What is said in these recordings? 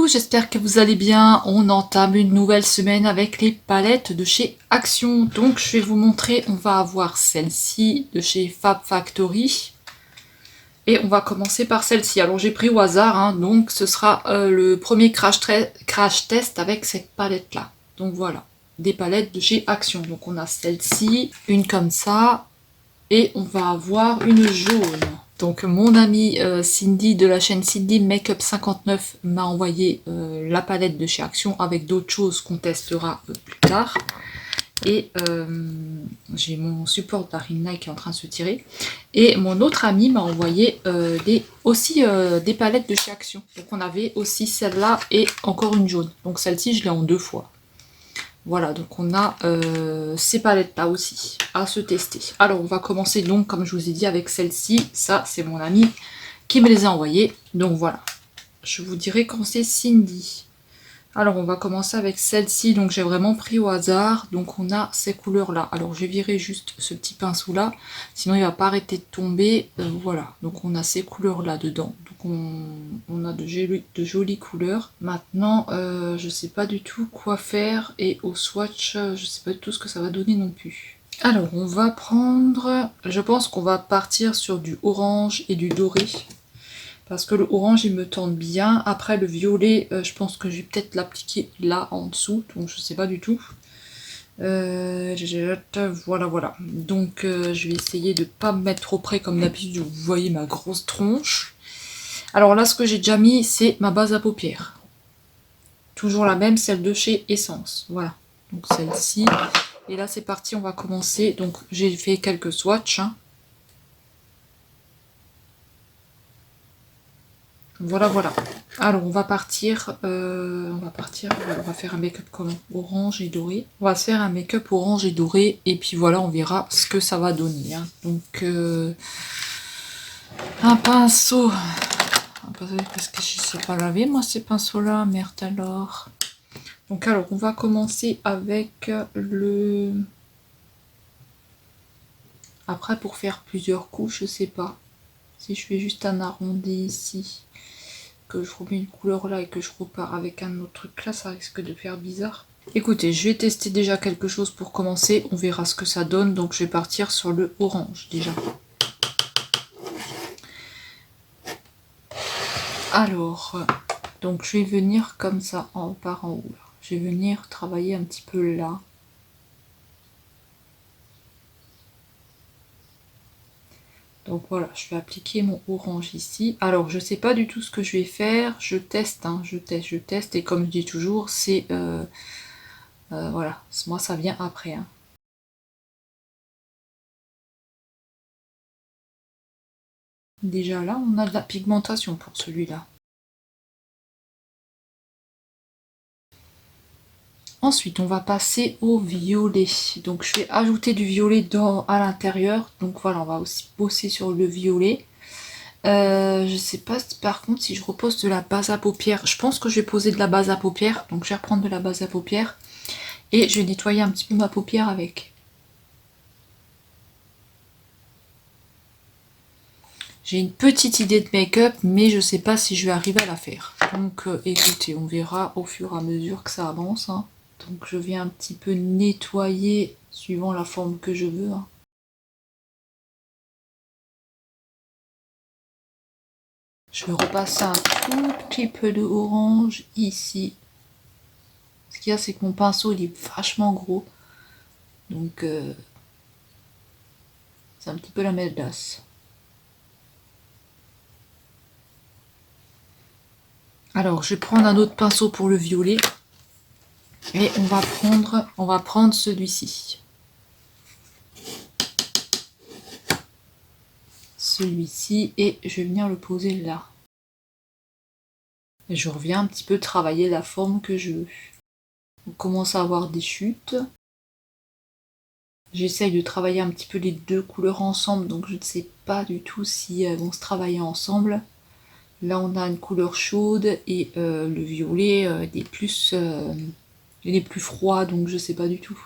Coucou, j'espère que vous allez bien. On entame une nouvelle semaine avec les palettes de chez Action. Donc je vais vous montrer, on va avoir celle-ci de chez Fab Factory. Et on va commencer par celle-ci. Alors j'ai pris au hasard, hein, donc ce sera le premier crash test avec cette palette-là. Donc voilà, des palettes de chez Action. Donc on a celle-ci, une comme ça, et on va avoir une jaune. Donc mon amie Cindy de la chaîne Cindy Makeup 59 m'a envoyé la palette de chez Action avec d'autres choses qu'on testera plus tard. Et j'ai mon support d'Arina qui est en train de se tirer. Et mon autre ami m'a envoyé aussi des palettes de chez Action. Donc on avait aussi celle-là et encore une jaune. Donc celle-ci je l'ai en 2 fois. Voilà, donc on a ces palettes-là aussi à se tester. Alors, on va commencer donc, comme je vous ai dit, avec celle-ci. Ça, c'est mon ami qui me les a envoyées. Donc voilà, je vous dirai quand c'est Cindy. Alors, on va commencer avec celle-ci. Donc, j'ai vraiment pris au hasard. Donc, on a ces couleurs-là. Alors, j'ai viré juste ce petit pinceau-là. Sinon, il ne va pas arrêter de tomber. Voilà, donc on a ces couleurs-là dedans. Donc, on a de jolies couleurs. Maintenant, je sais pas du tout quoi faire. Et au swatch, je sais pas du tout ce que ça va donner non plus. Alors, on va prendre... Je pense qu'on va partir sur du orange et du doré. Parce que le orange, il me tente bien. Après, le violet, je pense que je vais peut-être l'appliquer là, en dessous. Donc, je sais pas du tout. Voilà. Donc, je vais essayer de pas me mettre trop près, comme d'habitude. Vous voyez ma grosse tronche. Alors là, ce que j'ai déjà mis, c'est ma base à paupières. Toujours la même, celle de chez Essence. Voilà. Donc, celle-ci. Et là, c'est parti, on va commencer. Donc, j'ai fait quelques swatchs, hein. Voilà. Alors on va partir, on va faire un make-up comme orange et doré. On va se faire un make-up orange et doré et puis voilà, on verra ce que ça va donner, hein. Donc un pinceau. Parce que je sais pas laver moi ces pinceaux-là, merde alors. Donc alors on va commencer avec le. Après pour faire plusieurs couches, je sais pas. Si je fais juste un arrondi ici, que je remets une couleur là et que je repars avec un autre truc là, ça risque de faire bizarre. Écoutez, je vais tester déjà quelque chose pour commencer, on verra ce que ça donne, donc je vais partir sur le orange déjà. Alors, donc je vais venir comme ça, par en haut. Là. Je vais venir travailler un petit peu là. Donc voilà, je vais appliquer mon orange ici. Alors, je sais pas du tout ce que je vais faire. Je teste, hein, je teste. Et comme je dis toujours, c'est... voilà, moi ça vient après. Hein. Déjà là, on a de la pigmentation pour celui-là. Ensuite, on va passer au violet. Donc, je vais ajouter du violet à l'intérieur. Donc voilà, on va aussi bosser sur le violet. Je sais pas par contre si je repose de la base à paupières. Je pense que je vais poser de la base à paupières. Donc je vais reprendre de la base à paupières. Et je vais nettoyer un petit peu ma paupière avec. J'ai une petite idée de make-up, mais je sais pas si je vais arriver à la faire. Donc écoutez, on verra au fur et à mesure que ça avance. Hein. Donc je viens un petit peu nettoyer suivant la forme que je veux. Hein. Je vais repasser un tout petit peu de orange ici. Ce qu'il y a, c'est que mon pinceau il est vachement gros. Donc c'est un petit peu la médasse. Alors je vais prendre un autre pinceau pour le violet. Et on va prendre celui-ci. Celui-ci et je vais venir le poser là. Et je reviens un petit peu travailler la forme que je veux. On commence à avoir des chutes. J'essaye de travailler un petit peu les deux couleurs ensemble, donc je ne sais pas du tout si elles vont se travailler ensemble. Là on a une couleur chaude et le violet il est plus froid, donc je sais pas du tout.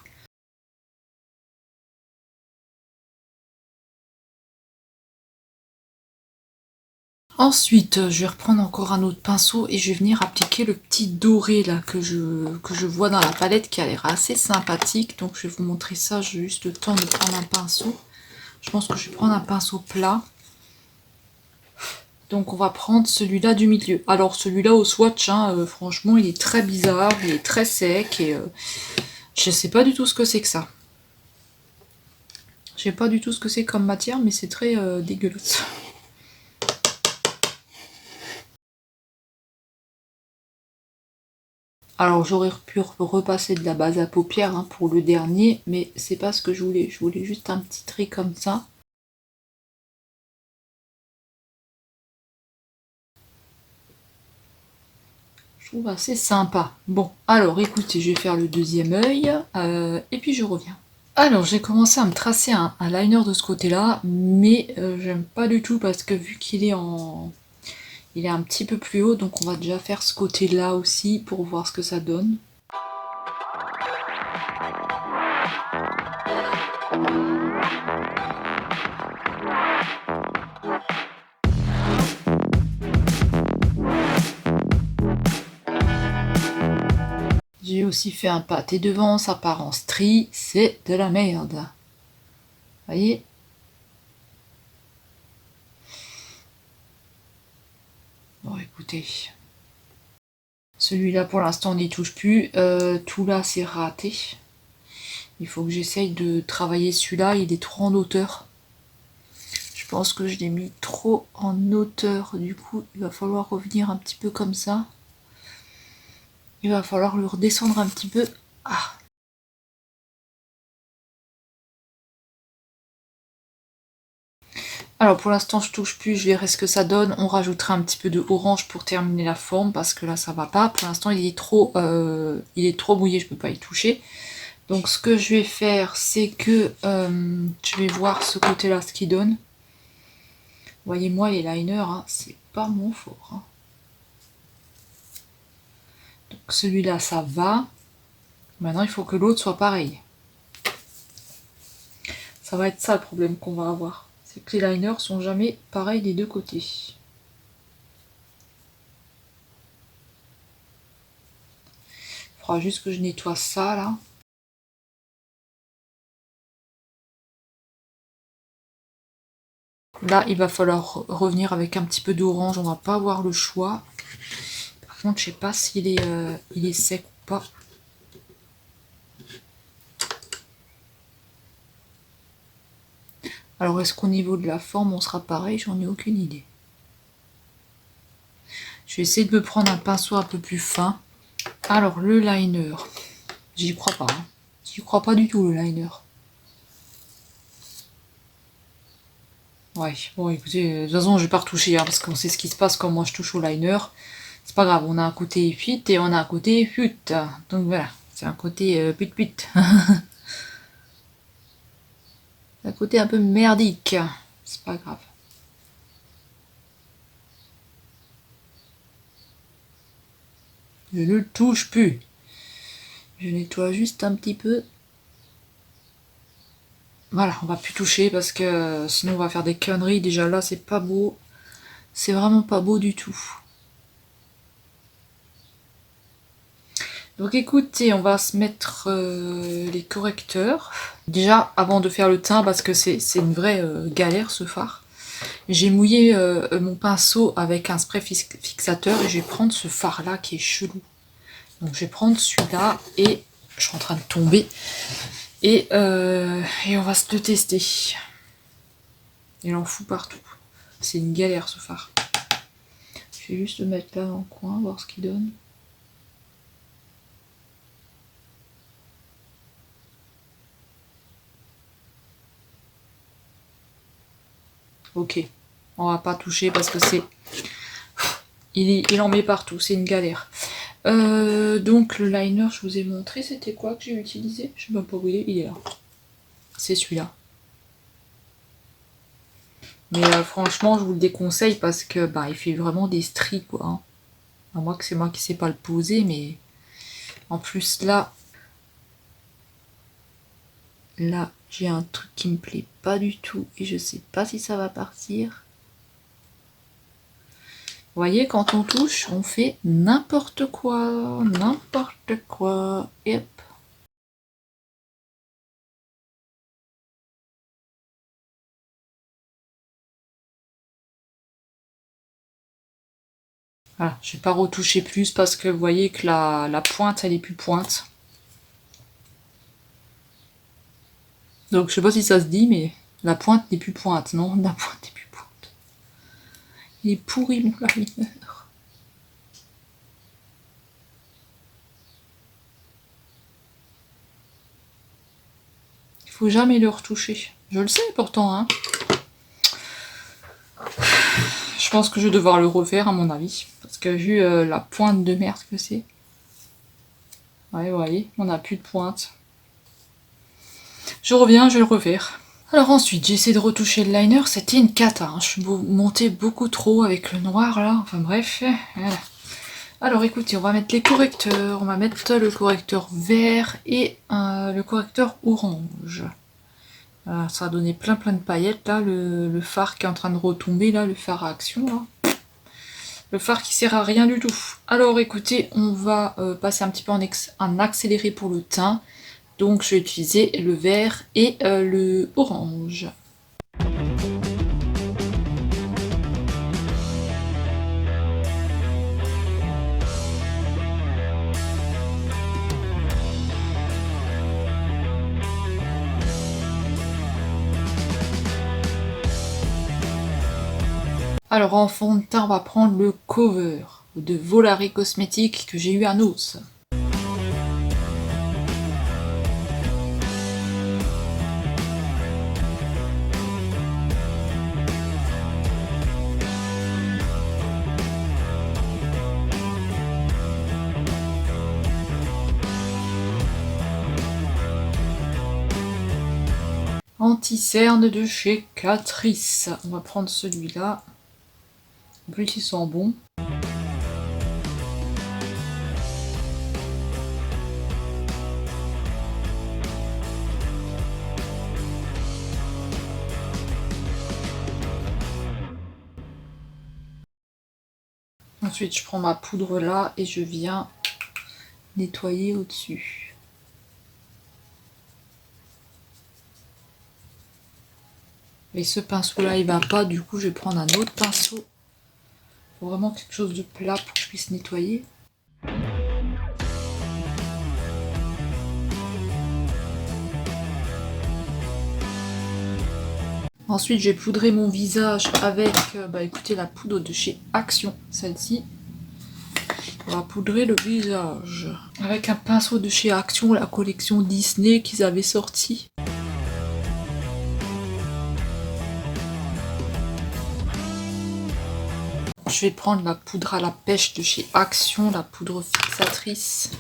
Ensuite, je vais reprendre encore un autre pinceau et je vais venir appliquer le petit doré là que je vois dans la palette qui a l'air assez sympathique. Donc je vais vous montrer ça, j'ai juste le temps de prendre un pinceau. Je pense que je vais prendre un pinceau plat. Donc on va prendre celui-là du milieu. Alors celui-là au swatch, hein, franchement il est très bizarre, il est très sec et je sais pas du tout ce que c'est que ça. Je sais pas du tout ce que c'est comme matière, mais c'est très dégueulasse. Alors j'aurais pu repasser de la base à paupières hein, pour le dernier, mais c'est pas ce que je voulais. Je voulais juste un petit trait comme ça. Je trouve assez sympa. Bon, alors écoutez, je vais faire le deuxième œil et puis je reviens. Alors j'ai commencé à me tracer un liner de ce côté-là, mais j'aime pas du tout parce que vu qu'il est en... Il est un petit peu plus haut, donc on va déjà faire ce côté-là aussi pour voir ce que ça donne. J'ai aussi fait un pâté devant, ça part en strie, c'est de la merde. Vous voyez? Bon écoutez, celui-là pour l'instant on n'y touche plus, tout là c'est raté. Il faut que j'essaye de travailler celui-là, il est trop en hauteur. Je pense que je l'ai mis trop en hauteur, du coup il va falloir revenir un petit peu comme ça. Il va falloir le redescendre un petit peu. Ah. Alors pour l'instant je touche plus, je verrai ce que ça donne. On rajoutera un petit peu de orange pour terminer la forme parce que là ça va pas. Pour l'instant il est trop mouillé, je peux pas y toucher. Donc ce que je vais faire c'est que je vais voir ce côté là ce qu'il donne. Voyez-moi les liners, hein, c'est pas mon fort. Hein. Donc celui-là ça va. Maintenant il faut que l'autre soit pareil. Ça va être ça le problème qu'on va avoir. C'est que les liners sont jamais pareils des deux côtés. Il faudra juste que je nettoie ça là. Là, il va falloir revenir avec un petit peu d'orange, on va pas avoir le choix. Par contre, je sais pas s'il est, il est sec ou pas. Alors, est-ce qu'au niveau de la forme, on sera pareil? J'en ai aucune idée. Je vais essayer de me prendre un pinceau un peu plus fin. Alors, le liner, j'y crois pas. Hein. J'y crois pas du tout, le liner. Ouais, bon écoutez, de toute façon je vais pas retoucher hein, parce qu'on sait ce qui se passe quand moi je touche au liner. C'est pas grave, on a un côté fit et on a un côté pute. Donc voilà, c'est un côté pute. Un côté un peu merdique. C'est pas grave. Je ne le touche plus. Je nettoie juste un petit peu. Voilà, on va plus toucher parce que sinon on va faire des conneries. Déjà là, c'est pas beau. C'est vraiment pas beau du tout. Donc écoutez, on va se mettre les correcteurs. Déjà, avant de faire le teint, parce que c'est une vraie galère ce fard. J'ai mouillé mon pinceau avec un spray fixateur et je vais prendre ce fard là qui est chelou. Donc je vais prendre celui-là et je suis en train de tomber. Et on va se le tester. Il en fout partout. C'est une galère ce fard. Je vais juste le mettre là dans le coin, voir ce qu'il donne. Ok, on va pas toucher parce que c'est... Il en met partout, c'est une galère. Donc le liner, je vous ai montré, c'était quoi que j'ai utilisé? Je sais même pas où il est là. C'est celui-là. Mais franchement, je vous le déconseille parce que bah il fait vraiment des stries quoi. Hein. À moins que c'est moi qui sais pas le poser, mais en plus là, j'ai un truc qui me plaît pas du tout et je sais pas si ça va partir. Vous voyez, quand on touche, on fait n'importe quoi, n'importe quoi. Hop. Voilà, je vais pas retoucher plus parce que vous voyez que la pointe, elle est plus pointe. Donc je sais pas si ça se dit, mais la pointe n'est plus pointe, non? La pointe n'est plus pointe. Il est pourri mon liner. Il faut jamais le retoucher. Je le sais pourtant, hein. Je pense que je vais devoir le refaire à mon avis. Parce que vu la pointe de merde que c'est. Ouais, vous voyez, on n'a plus de pointe. Je reviens, je vais le refaire. Alors ensuite, j'ai essayé de retoucher le liner, c'était une cata. Hein. Je suis montée beaucoup trop avec le noir là, enfin bref. Voilà. Alors écoutez, on va mettre les correcteurs. On va mettre le correcteur vert et le correcteur orange. Voilà, ça a donné plein de paillettes là, le phare qui est en train de retomber là, le phare à action là. Le phare qui sert à rien du tout. Alors écoutez, on va passer un petit peu en accéléré pour le teint. Donc je vais utiliser le vert et le orange. Alors en fond de teint, on va prendre le Cover de Volare Cosmétiques que j'ai eu à Noce. Anti-cerne de chez Catrice. On va prendre celui-là. En plus, il sent bon. Ensuite, je prends ma poudre là et je viens nettoyer au-dessus. Et ce pinceau-là, il va pas. Du coup, je vais prendre un autre pinceau. Faut vraiment quelque chose de plat pour que je puisse nettoyer. Ensuite, j'ai poudré mon visage avec écoutez, la poudre de chez Action, celle-ci. On va poudrer le visage avec un pinceau de chez Action, la collection Disney qu'ils avaient sorti. Je vais prendre la poudre à la pêche de chez Action, la poudre fixatrice.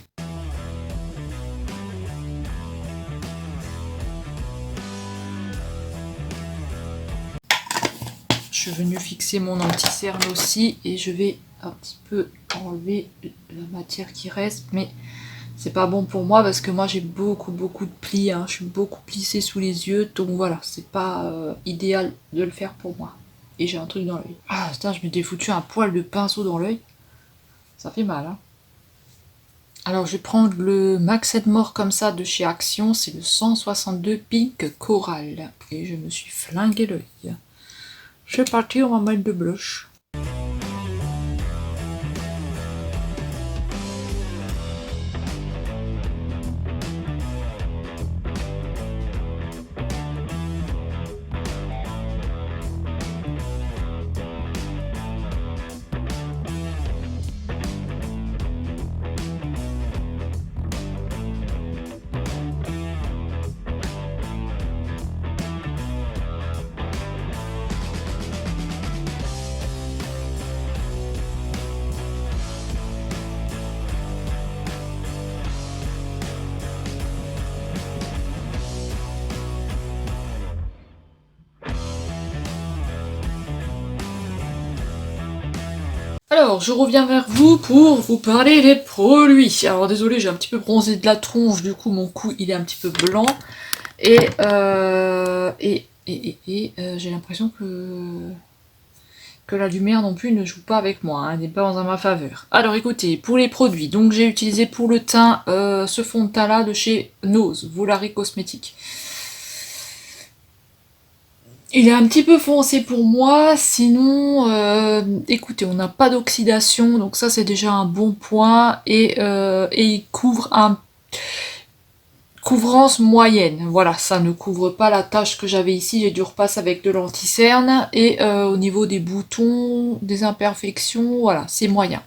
Je suis venue fixer mon anti-cerne aussi et je vais un petit peu enlever la matière qui reste, mais c'est pas bon pour moi parce que moi j'ai beaucoup de plis, hein. Je suis beaucoup plissée sous les yeux, donc voilà, c'est pas idéal de le faire pour moi. Et j'ai un truc dans l'œil. Ah putain, je m'étais foutu un poil de pinceau dans l'œil. Ça fait mal, hein. Alors je vais prendre le Max More comme ça de chez Action, c'est le 162 Pink Coral. Et je me suis flingué l'œil. Je vais partir, on va mettre de blush. Alors, je reviens vers vous pour vous parler des produits. Alors, désolé, j'ai un petit peu bronzé de la tronche, du coup, mon cou, il est un petit peu blanc. Et j'ai l'impression que que la lumière non plus ne joue pas avec moi, hein, elle n'est pas en ma faveur. Alors écoutez, pour les produits, donc j'ai utilisé pour le teint ce fond de teint là de chez Nose, Volare Cosmétiques. Il est un petit peu foncé pour moi, sinon, écoutez, on n'a pas d'oxydation, donc ça c'est déjà un bon point, et il couvre un couvrance moyenne, voilà, ça ne couvre pas la tache que j'avais ici, j'ai dû repasser avec de l'anti-cerne, et au niveau des boutons, des imperfections, voilà, c'est moyen.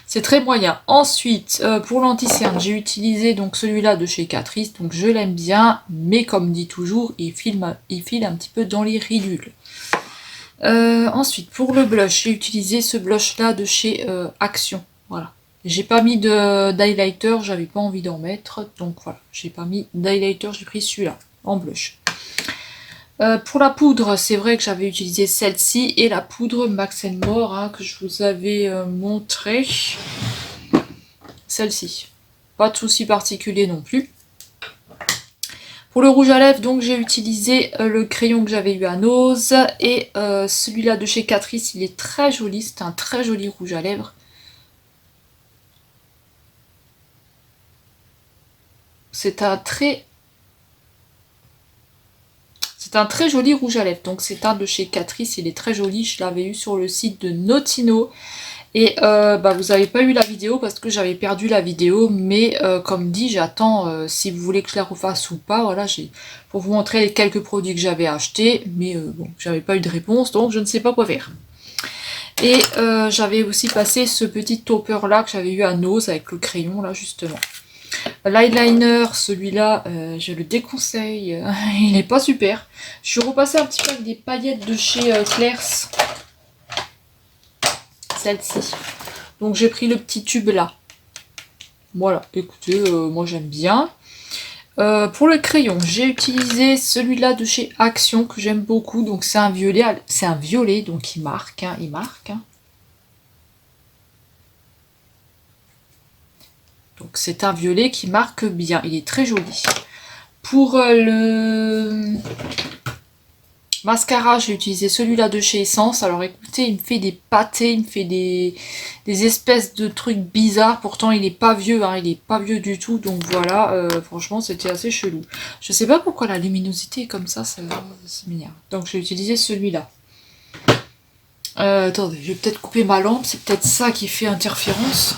C'est très moyen. Ensuite, pour l'anti-cerne, j'ai utilisé donc celui-là de chez Catrice, donc je l'aime bien, mais comme dit toujours, il file un petit peu dans les ridules. Ensuite, pour le blush, j'ai utilisé ce blush-là de chez Action, voilà. J'ai pas mis d'highlighter, j'avais pas envie d'en mettre, donc voilà, j'ai pas mis d'highlighter, j'ai pris celui-là, en blush. Pour la poudre, c'est vrai que j'avais utilisé celle-ci et la poudre Max More hein, que je vous avais montré. Celle-ci. Pas de souci particulier non plus. Pour le rouge à lèvres, donc j'ai utilisé le crayon que j'avais eu à Nose et celui-là de chez Catrice, il est très joli, c'est un très joli rouge à lèvres. C'est un très joli rouge à lèvres, donc c'est un de chez Catrice, il est très joli, je l'avais eu sur le site de Notino, et vous n'avez pas eu la vidéo parce que j'avais perdu la vidéo, mais comme dit, j'attends si vous voulez que je la refasse ou pas, voilà, pour vous montrer les quelques produits que j'avais achetés, mais bon, j'avais pas eu de réponse, donc je ne sais pas quoi faire. Et j'avais aussi passé ce petit topper là que j'avais eu à Nose avec le crayon là justement. L'eyeliner, celui-là, je le déconseille, il n'est pas super. Je suis repassée un petit peu avec des paillettes de chez Claire's. Celle-ci. Donc j'ai pris le petit tube là. Voilà, écoutez, moi j'aime bien. Pour le crayon, j'ai utilisé celui-là de chez Action que j'aime beaucoup. Donc c'est un violet, donc il marque, hein, il marque. Hein. Donc c'est un violet qui marque bien, il est très joli. Pour le mascara, j'ai utilisé celui-là de chez Essence. Alors écoutez, il me fait des pâtés, il me fait des espèces de trucs bizarres. Pourtant, il est pas vieux, hein, il est pas vieux du tout. Donc voilà, franchement, c'était assez chelou. Je sais pas pourquoi la luminosité est comme ça m'énerve. Donc j'ai utilisé celui-là. Attendez, je vais peut-être couper ma lampe, c'est peut-être ça qui fait interférence.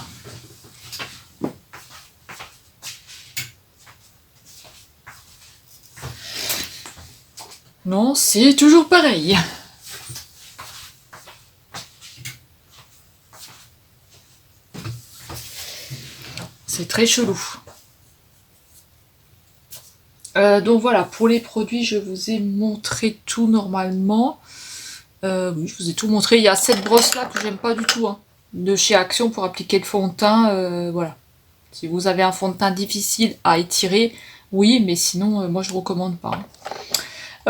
Non, c'est toujours pareil. C'est très chelou. Donc voilà, pour les produits, je vous ai montré tout normalement. Oui, je vous ai tout montré. Il y a cette brosse là que j'aime pas du tout. Hein, de chez Action pour appliquer le fond de teint. Voilà. Si vous avez un fond de teint difficile à étirer, oui, mais sinon, moi je recommande pas. Hein.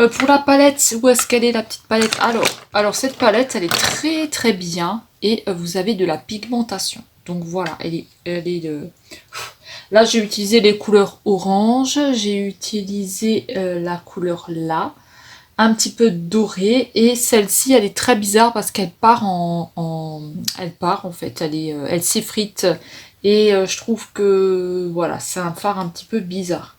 Pour la palette, où est-ce qu'elle est la petite palette? Alors cette palette, elle est très très bien et vous avez de la pigmentation. Donc voilà, elle est là j'ai utilisé les couleurs orange, j'ai utilisé la couleur là, un petit peu doré et celle-ci elle est très bizarre parce qu'elle part elle part en fait, elle s'effrite et je trouve que voilà, c'est un fard un petit peu bizarre.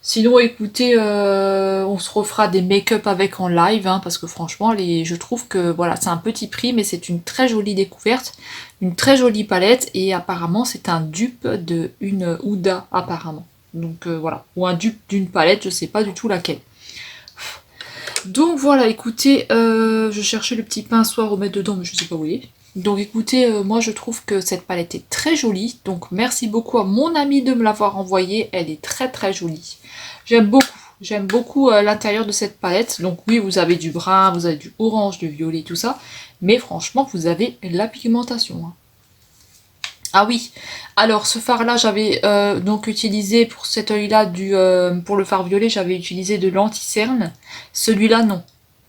Sinon, écoutez, on se refera des make-up avec en live, hein, parce que franchement, je trouve que voilà, c'est un petit prix, mais c'est une très jolie découverte, une très jolie palette, et apparemment, c'est un dupe de une Huda, apparemment. Donc voilà, ou un dupe d'une palette, je sais pas du tout laquelle. Donc voilà, écoutez, je cherchais le petit pinceau à remettre dedans, mais je sais pas où il est. Donc écoutez, moi je trouve que cette palette est très jolie, donc merci beaucoup à mon amie de me l'avoir envoyée, elle est très très jolie. J'aime beaucoup l'intérieur de cette palette, donc oui vous avez du brun, vous avez du orange, du violet, tout ça, mais franchement vous avez la pigmentation. Hein. Ah oui, alors ce fard là j'avais donc utilisé pour cet œil là, pour le fard violet j'avais utilisé de l'anti-cerne, celui-là non.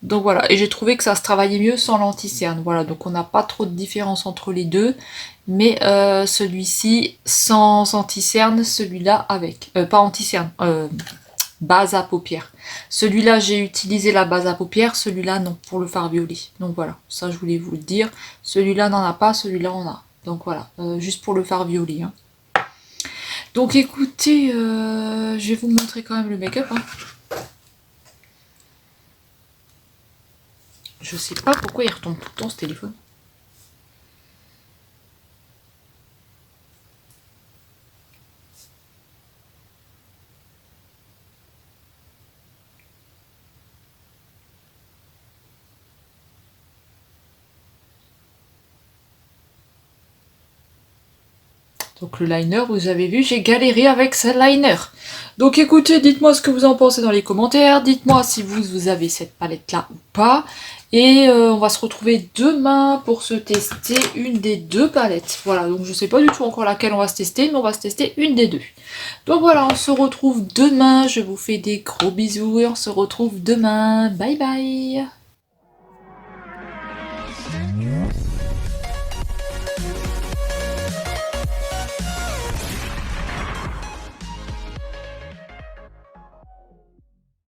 Donc voilà, et j'ai trouvé que ça se travaillait mieux sans l'anti-cerne. Voilà, donc on n'a pas trop de différence entre les deux. Mais celui-ci sans anti-cerne, celui-là avec. Pas anti-cerne, base à paupières. Celui-là, j'ai utilisé la base à paupières, celui-là, non, pour le fard violet. Donc voilà, ça, je voulais vous le dire. Celui-là n'en a pas, celui-là en a. Donc voilà, juste pour le fard violet. Hein. Donc écoutez, je vais vous montrer quand même le make-up. Hein. Je sais pas pourquoi il retombe tout le temps ce téléphone. Donc le liner, vous avez vu, j'ai galéré avec ce liner. Donc écoutez, dites-moi ce que vous en pensez dans les commentaires. Dites-moi si vous avez cette palette-là ou pas. Et on va se retrouver demain pour se tester une des deux palettes. Voilà, donc je sais pas du tout encore laquelle on va se tester, mais on va se tester une des deux. Donc voilà, on se retrouve demain. Je vous fais des gros bisous et on se retrouve demain. Bye bye.